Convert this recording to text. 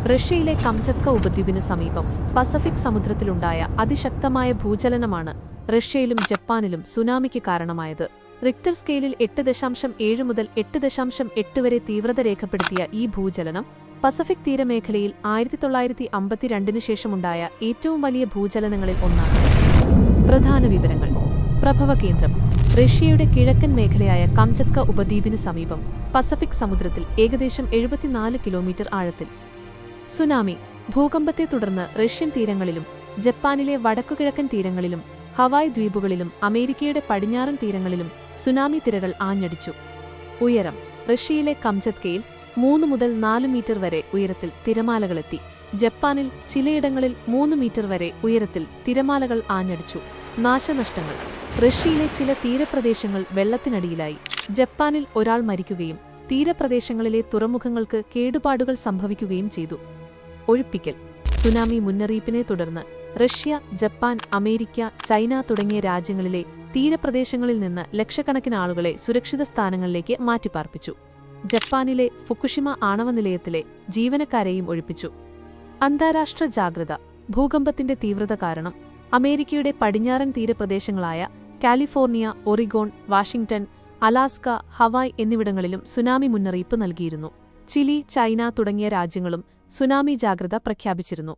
റഷ്യയിലെ കംചത്ക ഉപദ്വീപിന് സമീപം പസഫിക് സമുദ്രത്തിലുണ്ടായ അതിശക്തമായ ഭൂചലനമാണ് റഷ്യയിലും ജപ്പാനിലും സുനാമിക്ക് കാരണമായത്. റിക്ടർ സ്കെയിലിൽ 8.7 മുതൽ 8.8 വരെ തീവ്രത രേഖപ്പെടുത്തിയ ഈ ഭൂചലനം പസഫിക് തീരമേഖലയിൽ 1952 ശേഷമുണ്ടായ ഏറ്റവും വലിയ ഭൂചലനങ്ങളിൽ ഒന്നാണ്. പ്രധാന വിവരങ്ങൾ. പ്രഭവകേന്ദ്രം റഷ്യയുടെ കിഴക്കൻ മേഖലയായ കംചത്ക ഉപദ്വീപിനു സമീപം പസഫിക് സമുദ്രത്തിൽ ഏകദേശം 74 കിലോമീറ്റർ ആഴത്തിൽ. സുനാമി ഭൂകമ്പത്തെ തുടർന്ന് റഷ്യൻ തീരങ്ങളിലും ജപ്പാനിലെ വടക്കുകിഴക്കൻ തീരങ്ങളിലും ഹവായ് ദ്വീപുകളിലും അമേരിക്കയുടെ പടിഞ്ഞാറൻ തീരങ്ങളിലും സുനാമി തിരകൾ ആഞ്ഞടിച്ചു. ഉയരം റഷ്യയിലെ കംചത്കയിൽ 3 മുതൽ 4 മീറ്റർ വരെ ഉയരത്തിൽ തിരമാലകളെത്തി. ജപ്പാനിൽ ചിലയിടങ്ങളിൽ 3 മീറ്റർ വരെ ഉയരത്തിൽ തിരമാലകൾ ആഞ്ഞടിച്ചു. നാശനഷ്ടങ്ങൾ റഷ്യയിലെ ചില തീരപ്രദേശങ്ങൾ വെള്ളത്തിനടിയിലായി. ജപ്പാനിൽ ഒരാൾ മരിക്കുകയും തീരപ്രദേശങ്ങളിലെ തുറമുഖങ്ങൾക്ക് കേടുപാടുകൾ സംഭവിക്കുകയും ചെയ്തു. ഒഴിപ്പിക്കൽ സുനാമി മുന്നറിയിപ്പിനെ തുടർന്ന് റഷ്യ, ജപ്പാൻ, അമേരിക്ക, ചൈന തുടങ്ങിയ രാജ്യങ്ങളിലെ തീരപ്രദേശങ്ങളിൽ നിന്ന് ലക്ഷക്കണക്കിന് ആളുകളെ സുരക്ഷിത സ്ഥാനങ്ങളിലേക്ക് മാറ്റിപ്പാർപ്പിച്ചു. ജപ്പാനിലെ ഫുകുഷിമ ആണവ നിലയത്തിലെ ജീവനക്കാരെയും ഒഴിപ്പിച്ചു. അന്താരാഷ്ട്ര ജാഗ്രത ഭൂകമ്പത്തിന്റെ തീവ്രത കാരണം അമേരിക്കയുടെ പടിഞ്ഞാറൻ തീരപ്രദേശങ്ങളായ California, Oregon, Washington, Alaska, Hawaii എന്നിവിടങ്ങളിലും സുനാമി മുന്നറിയിപ്പ് നൽകിയിരുന്നു. ചിലി, ചൈന തുടങ്ങിയ രാജ്യങ്ങളും സുനാമി ജാഗ്രത പ്രഖ്യാപിച്ചിരുന്നു.